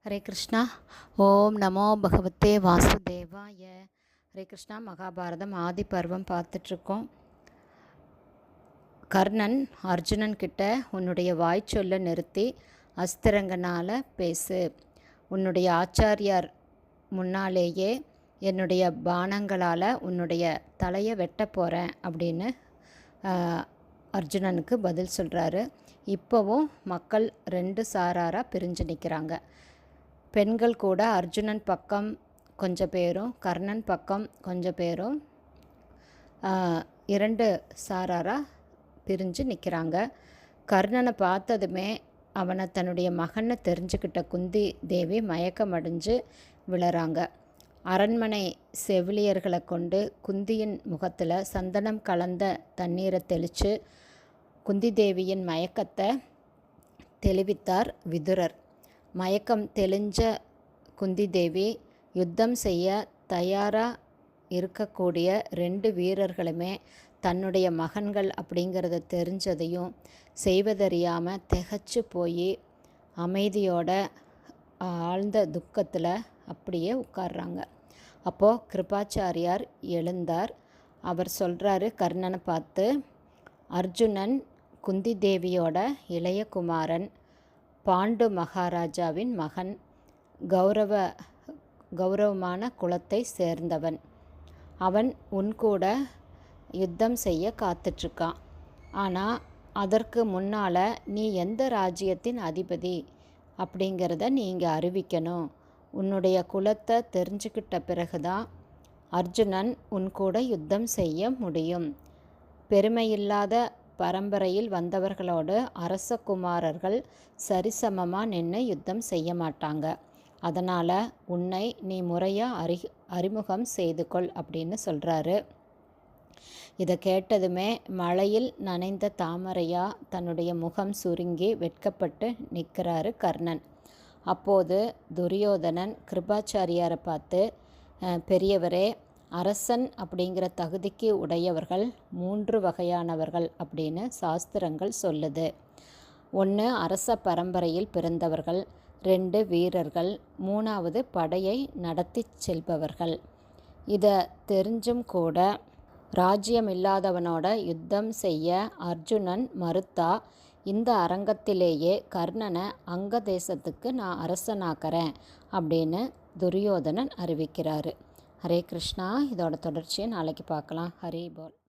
ஹரே கிருஷ்ணா. ஓம் நமோ பகவத்தே வாசுதேவாய. ஹரே கிருஷ்ணா. மகாபாரதம் ஆதி பருவம் பார்த்துட்ருக்கோம். கர்ணன் அர்ஜுனன் கிட்ட உன்னுடைய வாய்ச்சொல்லை நிறுத்தி அஸ்திரங்கனால் பேசு, உன்னுடைய ஆச்சாரியார் முன்னாலேயே என்னுடைய பானங்களால் உன்னுடைய தலையை வெட்ட போகிறேன் அப்படின்னு அர்ஜுனனுக்கு பதில் சொல்கிறாரு. இப்போவும் மக்கள் ரெண்டு சாராராக பிரிஞ்சு நிற்கிறாங்க. பெண்கள் கூட அர்ஜுனன் பக்கம் கொஞ்சம் பேரும் கர்ணன் பக்கம் கொஞ்சம் பேரும் இரண்டு சாராராக பிரிஞ்சு நிற்கிறாங்க. கர்ணனை பார்த்ததுமே அவனை தன்னுடைய மகனை தெரிஞ்சுக்கிட்ட குந்தி தேவி மயக்கமடைஞ்சு விழறாங்க. அரண்மனை செவிலியர்களை கொண்டு குந்தியின் முகத்தில் சந்தனம் கலந்த தண்ணீரை தெளித்து குந்தி தேவியின் மயக்கத்தை தெளிவித்தார் விதுரர். மயக்கம் தெளிஞ்ச குந்தி தேவி யுத்தம் செய்ய தயாராக இருக்கக்கூடிய ரெண்டு வீரர்களுமே தன்னுடைய மகன்கள் அப்படிங்கிறத தெரிஞ்சதையும் செய்வதறியாமல் திகைச்சு போய் அமைதியோட ஆழ்ந்த துக்கத்தில் அப்படியே உட்கார்றாங்க. அப்போது கிருபாச்சாரியார் எழுந்தார். அவர் சொல்கிறாரு கர்ணனை பார்த்து, அர்ஜுனன் குந்தி தேவியோட இளைய குமாரன், பாண்டு மகாராஜாவின் மகன், கௌரவமான குலத்தை சேர்ந்தவன். அவன் உன் கூட யுத்தம் செய்ய காத்துட்ருக்கான். ஆனால் அதற்கு முன்னால் நீ எந்த ராஜ்யத்தின் அதிபதி அப்படிங்கிறத நீ இங்கே அறிவிக்கணும். உன்னுடைய குலத்தை தெரிஞ்சுக்கிட்ட பிறகுதான் அர்ஜுனன் உன் கூட யுத்தம் செய்ய முடியும். பெருமையில்லாத பரம்பரையில் வந்தவர்களோடு அரசகுமாரர்கள் சரிசமமாக நின்று யுத்தம் செய்ய மாட்டாங்க. அதனால் உன்னை நீ முறையாக அறிமுகம் செய்து கொள் அப்படின்னு சொல்கிறாரு. இதை கேட்டதுமே மழையில் நனைந்த தாமரையாக தன்னுடைய முகம் சுருங்கி வெட்கப்பட்டு நிற்கிறாரு கர்ணன். அப்போது துரியோதனன் கிருபாச்சாரியாரை பார்த்து, பெரியவரே, அரசன் அப்படிங்கிற தகுதிக்கு உடையவர்கள் 3 வகையானவர்கள் அப்படின்னு சாஸ்திரங்கள் சொல்லுது. 1 அரச பரம்பரையில் பிறந்தவர்கள், 2 வீரர்கள், 3வது படையை நடத்தி செல்பவர்கள். இதை தெரிஞ்சும் கூட ராஜ்யம் இல்லாதவனோட யுத்தம் செய்ய அர்ஜுனன் மறுத்தா இந்த அரங்கத்திலேயே கர்ணனை அங்க தேசத்துக்கு நான் அரசனாக்கிறேன் அப்படின்னு துரியோதனன் அறிவிக்கிறாரு. ஹரே கிருஷ்ணா. இதோட தொடர்ச்சியை நாளைக்கு பார்க்கலாம். ஹரி போல்.